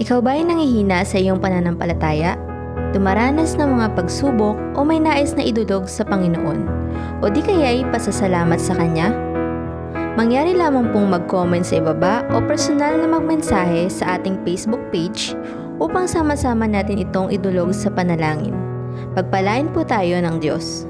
Ikaw ba ay nangihina sa iyong pananampalataya? Dumaranas ng mga pagsubok o may nais na idulog sa Panginoon? O di kaya ay pasasalamat sa Kanya? Mangyari lamang pong mag-comment sa ibaba o personal na magmensahe sa ating Facebook page upang sama-sama natin itong idulog sa panalangin. Pagpalain po tayo ng Diyos.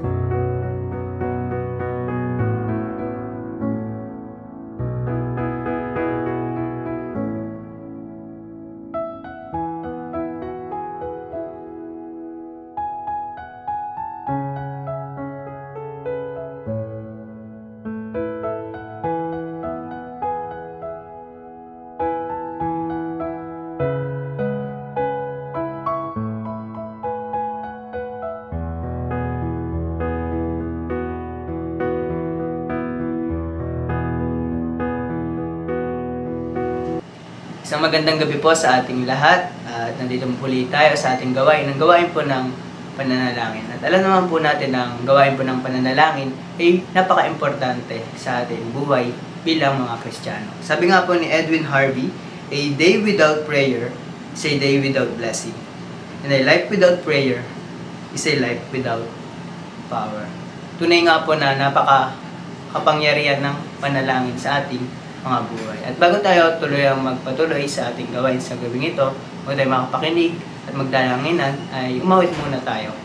Isang magandang gabi po sa ating lahat at nandito muli tayo sa ating gawain po ng pananalangin. At alam naman po natin ang gawain po ng pananalangin ay napaka-importante sa ating buhay bilang mga Kristiyano. Sabi nga po ni Edwin Harvey, a day without prayer is a day without blessing. And a life without prayer is a life without power. Tunay nga po na napaka-kapangyarihan ng panalangin sa ating mga buhay. At bago tayo tuluyang magpatuloy sa ating gawain sa gabing ito, bago tayo makapakinig at magdalanginan, ay umawit muna tayo.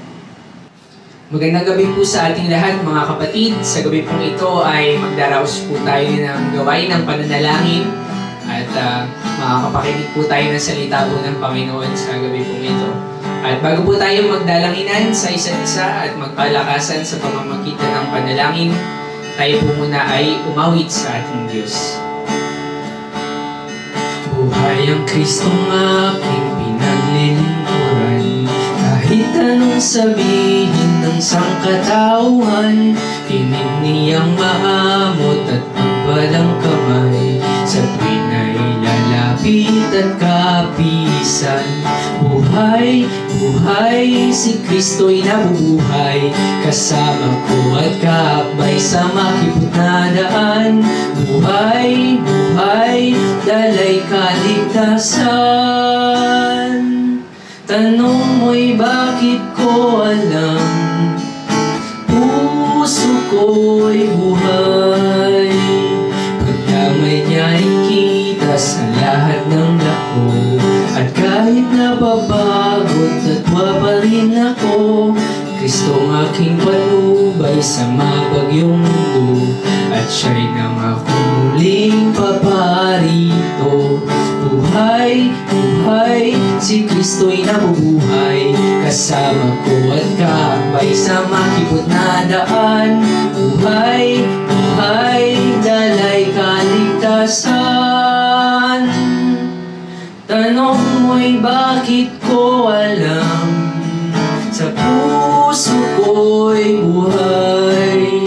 Magandang gabi po sa ating lahat mga kapatid. Sa gabi pong ito ay magdaraos po tayo ng gawain ng pananalangin at makakapakinig po tayo ng salita po ng Panginoon sa gabi pong ito. At bago po tayo magdalanginan sa isa't isa at magpalakasan sa pamamagitan ng panalangin, tayo po muna ay umawit sa ating Diyos. Buhay ang Kristong aking pinaglilingkuran, kahit anong sabihin ng sangkatauhan, tinig niyang maamot at magbalang kamay, sa tuwin ay lalapit at kapisan. Buhay, buhay, si Kristo'y nabubuhay, kasama ko at kaakbay sa makipot na daan. Buhay, buhay, dalay kaligtasan. Tanong mo'y bakit ko alam, puso ko'y buhay. Pagdamay niya'y kita sa lahat ng dako, at kahit napapagod at waparin ako, Kristong aking patnubay sa mabagyong mundo, at siya'y nangakong muling paparito. Buhay, buhay, si Kristo'y nabubuhay, kasama ko at kaakbay sa makipot na daan. Buhay, buhay, dalay kaligtasan. Tanong mo'y bakit ko alam, sa puso ko'y buhay.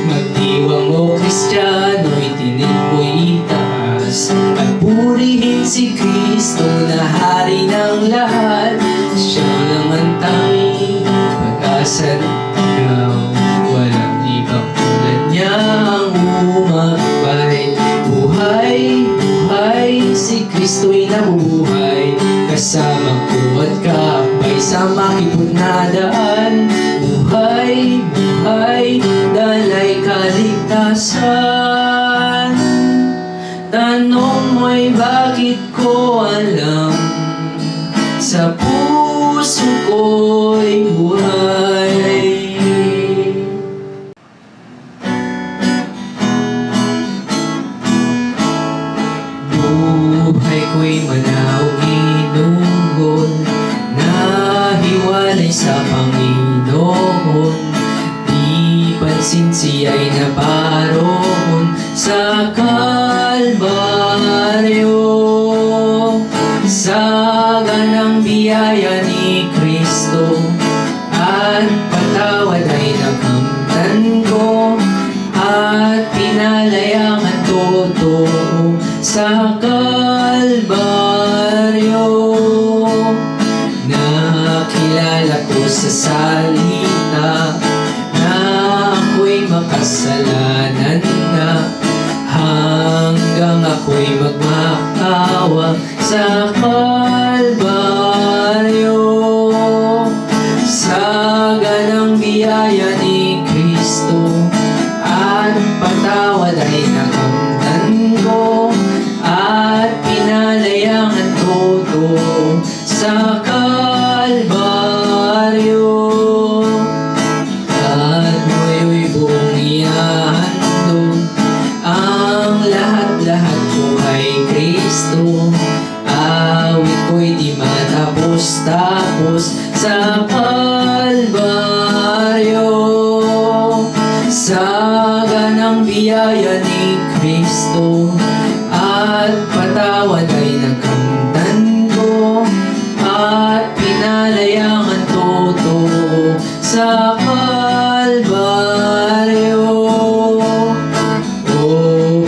Magdiwang o Kristiyano'y tinig mo'y itaas, at purihin si Kristo na hari ng lahat. Siya lang ang tanging pag-asa ng ikaw, walang ibang tulad niya ang umakbay. Buhay, buhay, si Kristo'y nabubuhay, kasama ko at kaakbay sa makipot na daan. Buhay, buhay, dalay kaligtasan. Tanong mo'y bakit ko alam, sa puso ko'y buhay. Buhay ko'y manaw inugon, nahiwalay sa Panginoon. Di pansin siya'y naparoon sa Kalbaryo. Saga ng biyaya ni Kristo, at patawad ay nakamtan ko, at pinalayang ang totoo sa Kalbaryo. Nakilala ko sa salita na ako'y makasalanan na, hanggang ako'y magmakawa sa biyaya ni Kristo at patawad ay nakamtan ko at pinalayangan todo sa Kalbaryo. O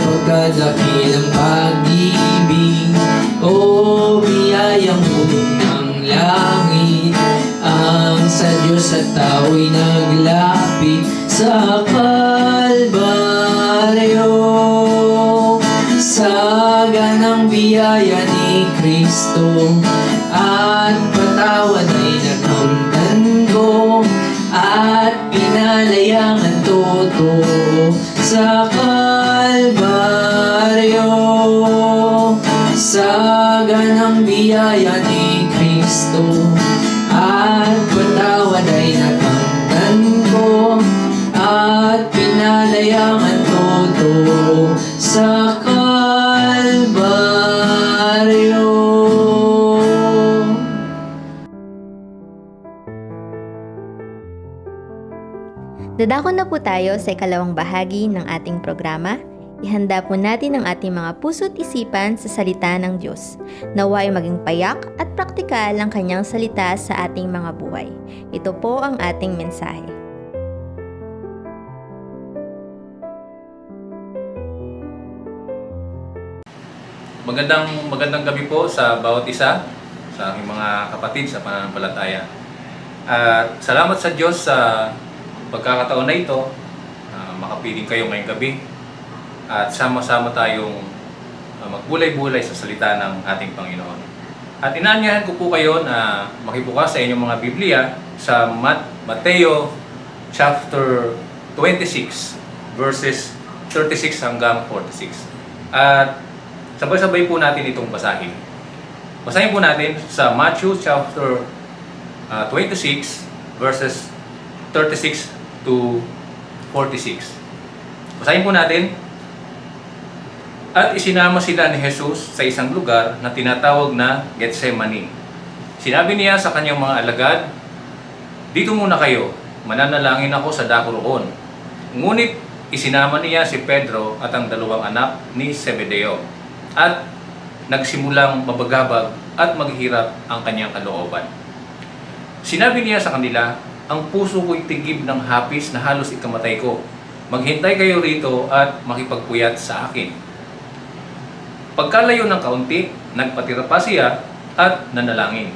pagkadakil ang pag-ibig, o biyayang puno ng langit, ang sa Diyos at tao'y naglapit sa Kalbaryo. Sa ganang biyaya ni Kristo at patawad ay nakamtan ko at pinalayangan todo sa Kalbaryo. Sa ganang biyaya ni Kristo at patawad ay nakamtan ko at pinalayangan todo sa Kalbaryo. Dadako na po tayo sa ikalawang bahagi ng ating programa. Ihanda po natin ang ating mga puso't isipan sa salita ng Diyos. Nawa'y maging payak at praktikal ang kanyang salita sa ating mga buhay. Ito po ang ating mensahe. Magandang gabi po sa bawat isa, sa aking mga kapatid sa pananampalataya. At salamat sa Diyos sa pagkakataon na ito, makapiling kayo ngayong gabi at sama-sama tayong magbulay-bulay sa salita ng ating Panginoon. At inaanyahan ko po kayo na makibukas sa inyong mga Biblia sa Mateo chapter 26 verses 36 hanggang 46. At sabay-sabay po natin itong basahin. Basahin po natin sa Matthew chapter 26 verses 36 to 46. Basahin po natin. At isinama sila ni Jesus sa isang lugar na tinatawag na Getsemani. Sinabi niya sa kanyang mga alagad, "Dito muna kayo, mananalangin ako sa dako roon." Ngunit isinama niya si Pedro at ang dalawang anak ni Zebedeo at nagsimulang mabagabag at maghirap ang kanyang kalooban. Sinabi niya sa kanila, "Ang puso ko'y tigib ng hapis na halos ikamatay ko. Maghintay kayo rito at makipagpuyat sa akin." Pagkalayo ng kaunti, nagpatira pa siya at nanalangin,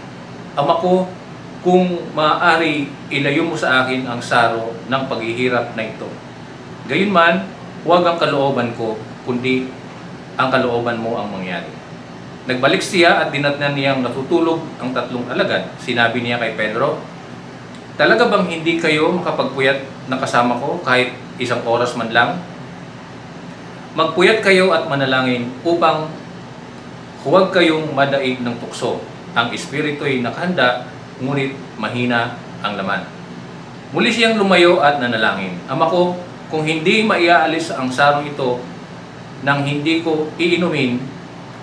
"Ama ko, kung maaari, ilayo mo sa akin ang saro ng paghihirap na ito. Gayunman, huwag ang kalooban ko, kundi ang kalooban mo ang mangyari." Nagbalik siya at dinatnan niyang natutulog ang tatlong alagad. Sinabi niya kay Pedro, "Talaga bang hindi kayo makapagpuyat na kasama ko kahit isang oras man lang? Magpuyat kayo at manalangin upang huwag kayong madaig ng tukso. Ang espiritu'y nakahanda, ngunit mahina ang laman." Muli siyang lumayo at nanalangin, "Ama ko, kung hindi maiaalis ang sarong ito nang hindi ko iinumin,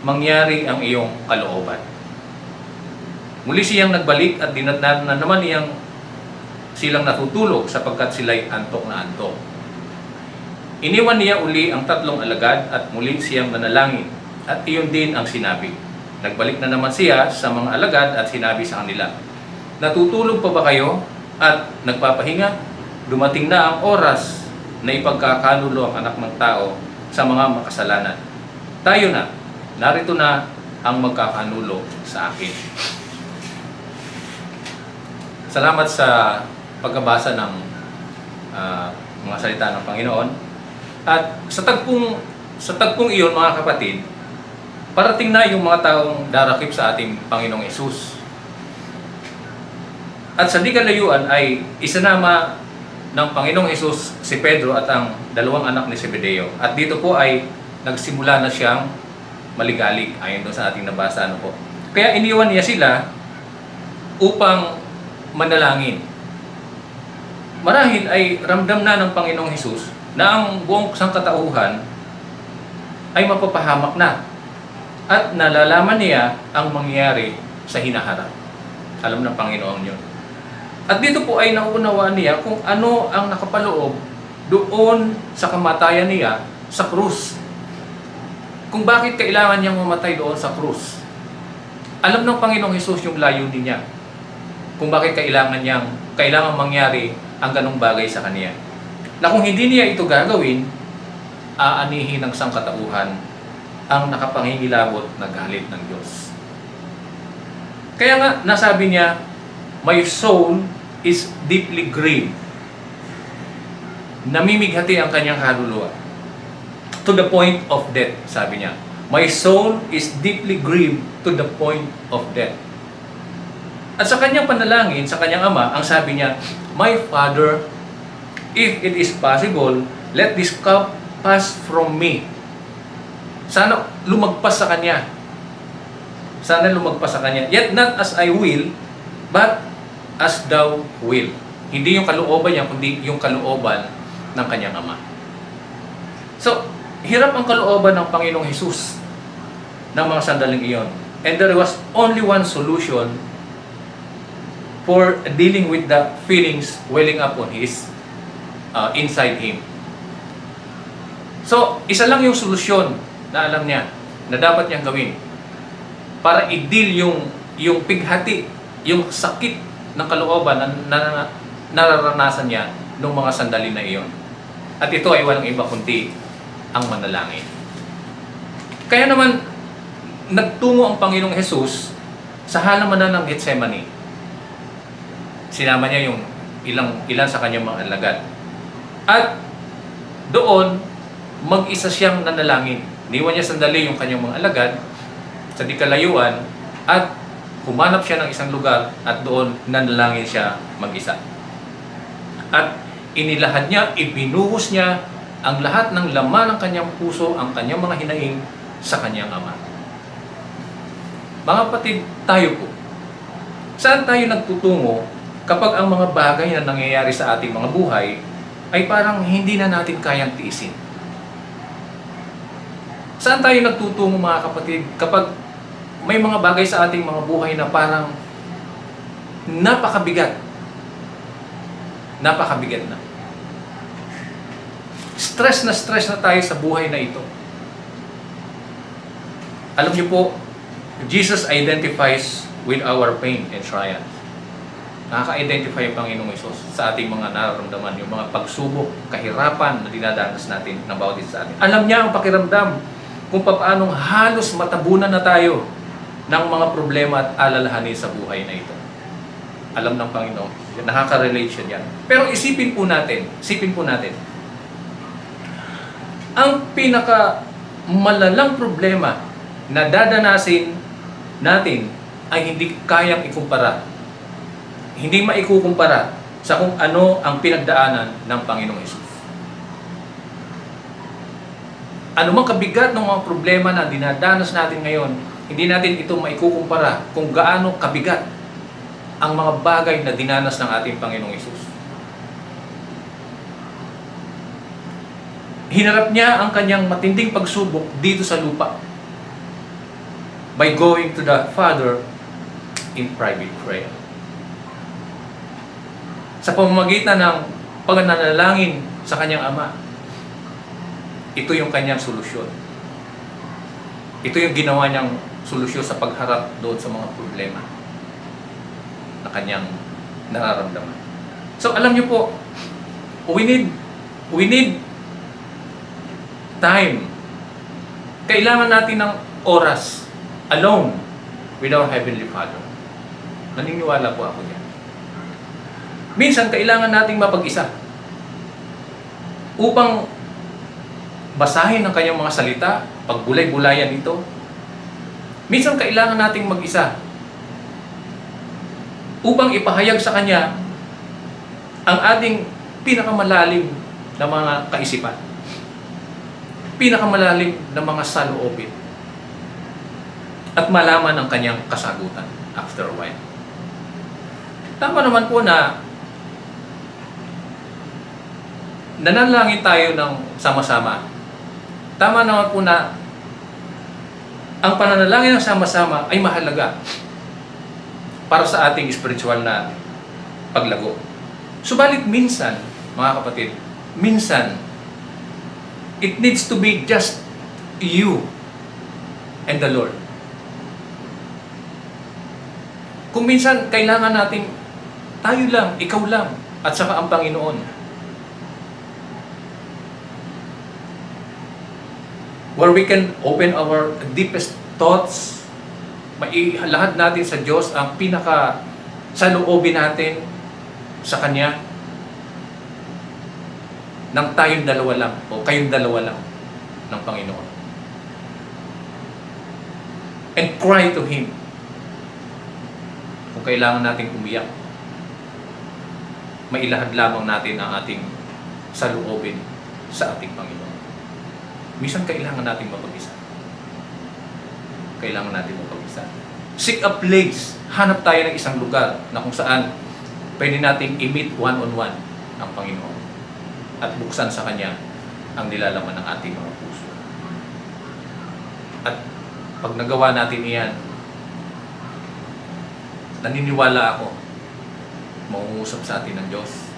mangyari ang iyong kalooban." Muli siyang nagbalik at dinatnan na naman silang natutulog sapagkat sila'y antok na antok. Iniwan niya uli ang tatlong alagad at muli siyang nanalangin at iyon din ang sinabi. Nagbalik na naman siya sa mga alagad at sinabi sa kanila, "Natutulog pa ba kayo at nagpapahinga? Dumating na ang oras na ipagkakanulo ang anak ng tao sa mga makasalanan. Tayo na, narito na ang magkakanulo sa akin." Salamat sa pagkabasa ng mga salita ng Panginoon. At sa tagpong iyon, mga kapatid, parating na yung mga taong darakip sa ating Panginoong Hesus. At sa di kalayuan ay isinama ng Panginoong Hesus si Pedro at ang dalawang anak ni Zebedeo. At dito po ay nagsimula na siyang maligalig ayon doon sa ating nabasa. Kaya iniwan niya sila upang manalangin. Marahil ay ramdam na ng Panginoong Hesus na ang buong sangkatauhan ay mapapahamak na at nalalaman niya ang mangyayari sa hinaharap. Alam ng Panginoon yun. At dito po ay nauunawaan niya kung ano ang nakapaloob doon sa kamatayan niya sa krus. Kung bakit kailangan niyang mamatay doon sa krus. Alam ng Panginoong Hesus yung layunin niya. Kung bakit kailangan mangyari ang ganong bagay sa kanya. Na kung hindi niya ito gagawin, aanihin ng sangkatauhan ang nakapangingilabot na galit ng Diyos. Kaya nga, nasabi niya, my soul is deeply grieved. Namimighati ang kanyang kaluluwa. To the point of death, sabi niya. My soul is deeply grieved to the point of death. At sa kanyang panalangin, sa kanyang ama, ang sabi niya, my Father, if it is possible, let this cup pass from me. Sana lumagpas sa kanya. Sana lumagpas sa kanya. Yet not as I will, but as thou will. Hindi yung kalooban niya, kundi yung kalooban ng kanyang ama. So, hirap ang kalooban ng Panginoong Hesus ng mga sandaling iyon. And there was only one solution for dealing with the feelings welling up on his inside him. So, isa lang yung solusyon na alam niya na dapat niyang gawin para i-deal yung pighati, yung sakit ng kalooban na nararanasan niya noong mga sandali na iyon. At ito ay walang iba kundi ang manalangin. Kaya naman, nagtungo ang Panginoong Hesus sa halamanan ng Getsemani. Sinama niya yung ilan sa kanyang mga alagad. At doon, mag-isa siyang nanalangin. Niwan niya sandali yung kanyang mga alagad sa di kalayuan at humanap siya ng isang lugar at doon nanalangin siya mag-isa. At inilahad niya, ibinuhos niya ang lahat ng laman ng kanyang puso, ang kanyang mga hinaing sa kanyang ama. Mga kapatid, tayo po. Saan tayo nagtutungo kapag ang mga bagay na nangyayari sa ating mga buhay ay parang hindi na natin kayang tiisin? Saan tayo nagtutungo mga kapatid kapag may mga bagay sa ating mga buhay na parang napakabigat? Napakabigat na. Stress na tayo sa buhay na ito. Alam niyo po, Jesus identifies with our pain and trials. Nakaka-identify ang Panginoong Hesus sa ating mga nararamdaman, yung mga pagsubok, kahirapan na dinadanas natin ng bawat isa sa atin. Alam niya ang pakiramdam kung paanong halos matabunan na tayo ng mga problema at alalahanin sa buhay na ito. Alam ng Panginoon, nakaka-relate siya yan. Pero isipin po natin, ang pinaka malalang problema na dadanasin natin ay hindi kayang ikumpara. Hindi maikukumpara sa kung ano ang pinagdaanan ng Panginoong Hesus. Ano mang kabigat ng mga problema na dinadanas natin ngayon, hindi natin ito maikukumpara kung gaano kabigat ang mga bagay na dinanas ng ating Panginoong Hesus. Hinarap niya ang kanyang matinding pagsubok dito sa lupa by going to the Father in private prayer. Sa pamamagitan ng pagnanalangin sa kanyang Ama, ito yung kanyang solusyon. Ito yung ginawa niyang solusyon sa pagharap doon sa mga problema na kanyang nararamdaman. So alam niyo po, we need time. Kailangan natin ng oras alone with our Heavenly Father. Naniniwala po ako diyan. Minsan kailangan nating mapag-isa upang basahin ang kanyang mga salita, pagbulay-bulayan ito. Minsan kailangan nating mag-isa upang ipahayag sa kanya ang ating pinakamalalim na mga kaisipan, pinakamalalim na mga saloobin, at malaman ang kanyang kasagutan after a while. Tama naman po na nanalangin tayo ng sama-sama. Tama naman po na ang pananalangin ng sama-sama ay mahalaga para sa ating spiritual na paglago. Subalit minsan, mga kapatid, minsan, it needs to be just you and the Lord. Kung minsan, kailangan natin tayo lang, ikaw lang, at saka ang Panginoon. Where we can open our deepest thoughts, lahat natin sa Diyos ang pinaka saloobin natin sa Kanya, nang tayong dalawa lang o kayong dalawa lang ng Panginoon. And cry to Him. Kung kailangan nating umiyak, mailahad lamang natin ang ating saloobin sa ating Panginoon. Minsan kailangan nating mapag-isa. Kailangan natin mapag-isa. Seek a place. Hanap tayo ng isang lugar na kung saan pwede nating i-meet one-on-one ang Panginoon at buksan sa Kanya ang nilalaman ng ating mga puso. At pag nagawa natin iyan, naniniwala ako, mauusap sa atin ng Diyos.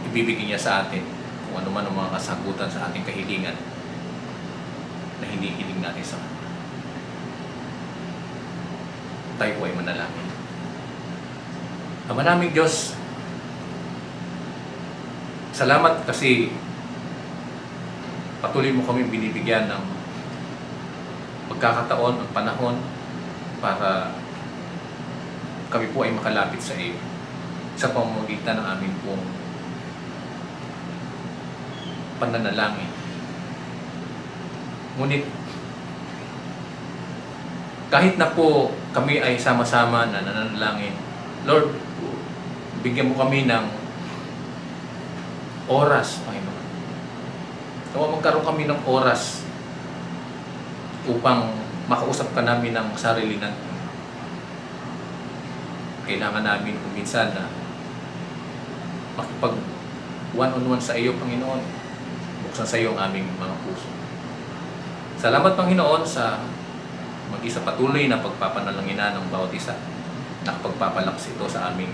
Ibibigay niya sa atin kung ano man ang mga kasagutan sa ating kahilingan na hinihiling natin sa Kanya. Tayo po ay manalangin. Ama naming Diyos, salamat kasi patuloy mo kami binibigyan ng pagkakataon, ang panahon para kami po ay makalapit sa iyo sa pamamagitan ng amin pong pananalangin. Ngunit kahit na po kami ay sama-sama na nananalangin, Lord, bigyan mo kami ng oras, Panginoon. Nawa magkaroon kami ng oras upang makausap ka namin ng sarili natin. Kailangan namin kung minsan na makipag one-on-one sa iyo, Panginoon. Buksan sa iyo ang aming mga puso. Salamat, Panginoon, sa mag-isa patuloy na pagpapanalangina ng bawat isa. Nakapagpapalakas ito sa aming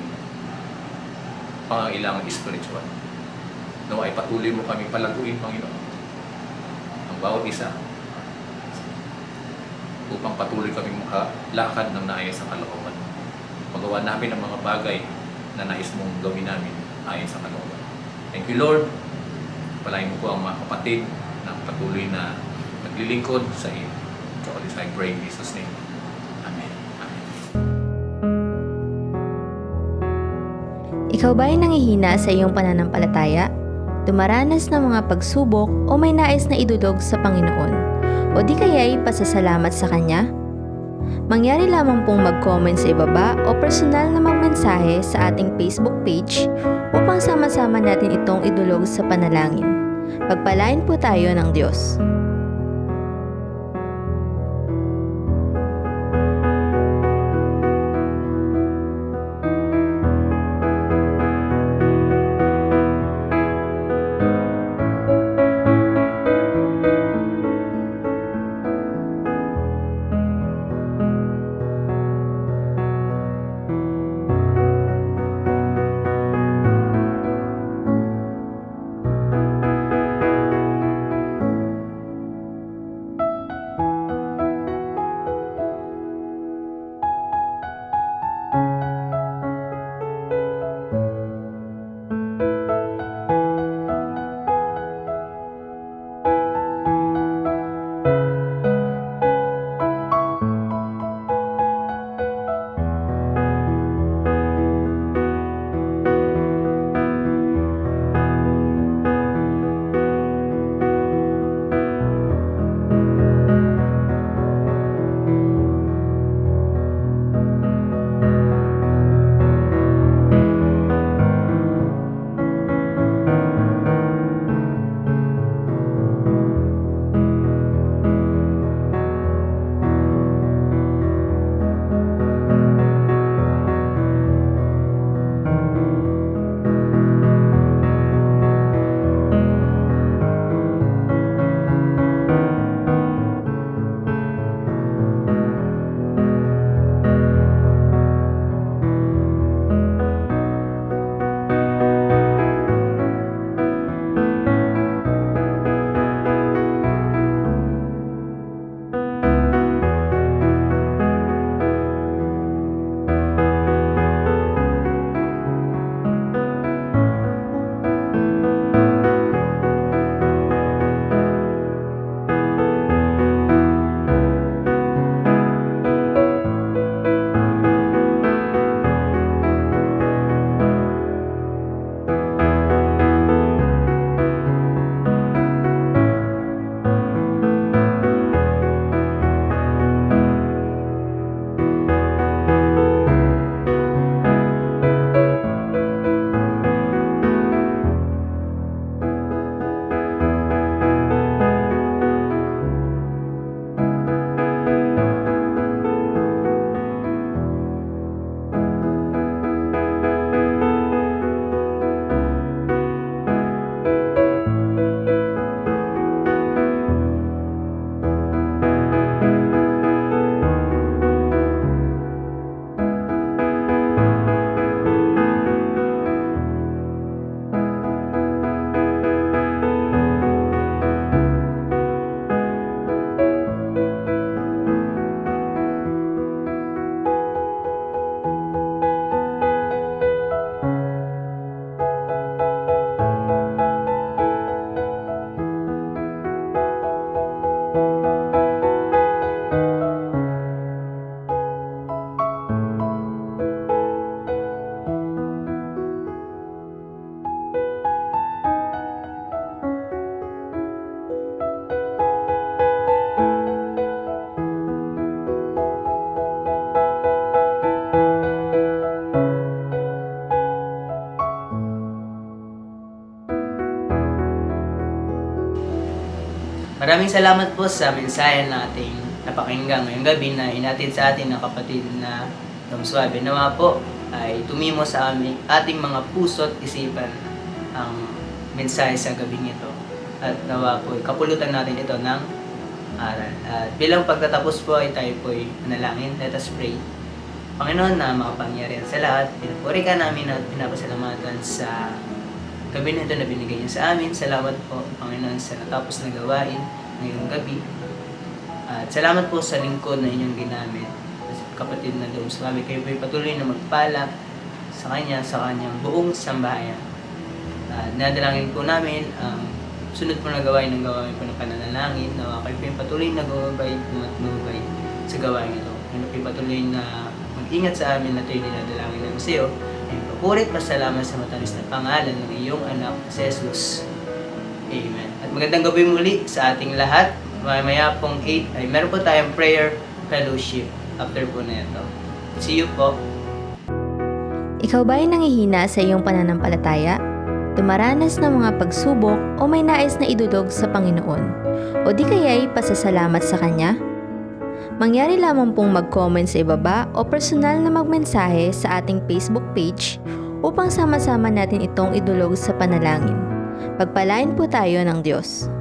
pangangailangan spiritual. Nawa ay patuloy mo kami palaguin, Panginoon, ang bawat isa upang patuloy kami makalakad ng naayos sa kalooban. Magawa namin ang mga bagay na nais mong gawin namin ayon sa kalooban. Thank you, Lord. Palain mo po ang mga kapatid na patuloy na naglilingkod sa iyo. So, all this I pray in Jesus' name. Amen. Amen. Ikaw ba ay nangihina sa iyong pananampalataya? Dumaranas ng mga pagsubok o may nais na idudog sa Panginoon? O di kaya'y pasasalamat sa Kanya? Mangyari lamang pong mag-comment sa ibaba o personal na magmensahe sa ating Facebook page upang sama-sama natin itong idulog sa panalangin. Pagpalain po tayo ng Diyos. Maraming salamat po sa mensahe na ating napakinggan ngayong gabi na inatid sa atin ng kapatid na Dom Suave. Nawa po ay tumimo sa ating mga puso at isipan ang mensahe sa gabing ito. At nawa po, kapulutan natin ito ng aral. At bilang pagtatapos po ay tayo po ay manalangin. Let us pray. Panginoon na makapangyarihan sa lahat, pinupuri ka namin at pinapasalamatan sa gabi na ito na binigay niyo sa amin. Salamat po, Panginoon, sa natapos na gawain ngayong gabi. At salamat po sa lingkod na inyong ginamit. Kapatid na Dom Suave, kayo po patuloy na magpala sa kanyang buong sambahayan. Nadalangin po namin ang sunod po na gawain po ng pananalangin na kayo po patuloy na gumabay sa gawain ito. Kayo po patuloy na mag-ingat sa amin na ito'y dinadalangin namin sa iyo. Ay papurit pasalamat sa matamis na pangalan ng iyong anak, si Jesus. Amen. At magandang gabi muli sa ating lahat. Maya pong 8 ay meron po tayong prayer fellowship after po na ito. See you po. Ikaw ba ay nangihina sa iyong pananampalataya? Dumaranas ng mga pagsubok o may nais na idudog sa Panginoon? O di kaya'y pasasalamat sa Kanya? Mangyari lamang pong mag-comment sa ibaba o personal na magmensahe sa ating Facebook page upang sama-sama natin itong idulog sa panalangin. Pagpalain po tayo ng Diyos.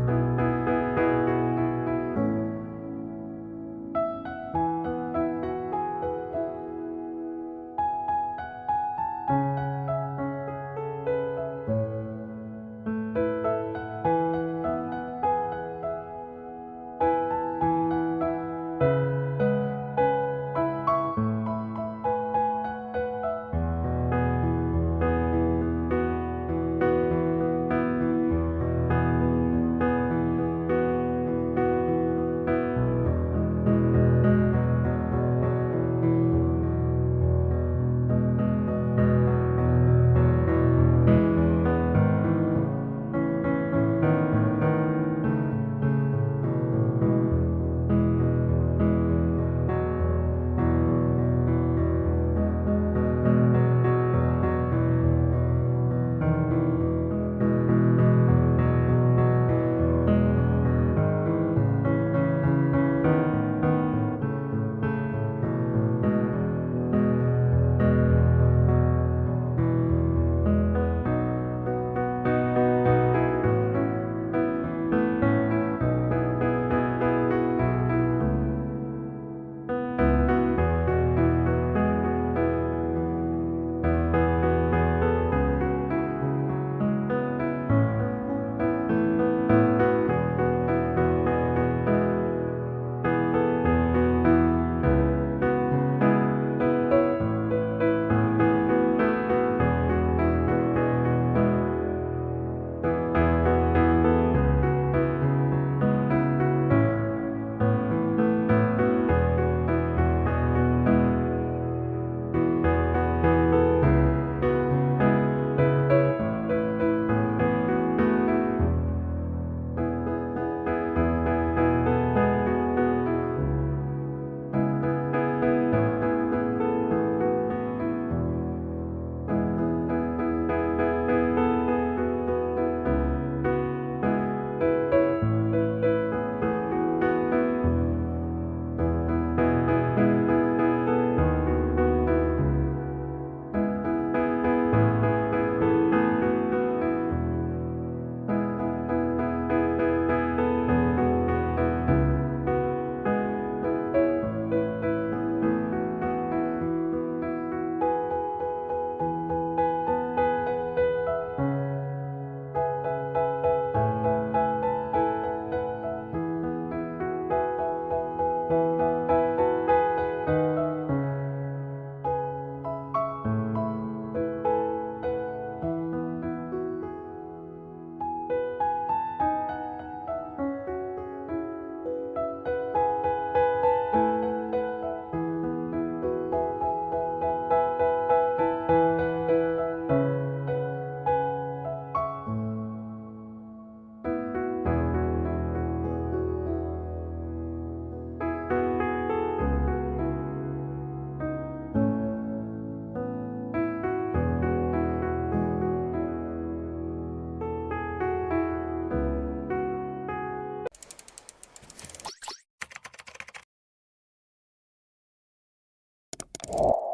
Amen.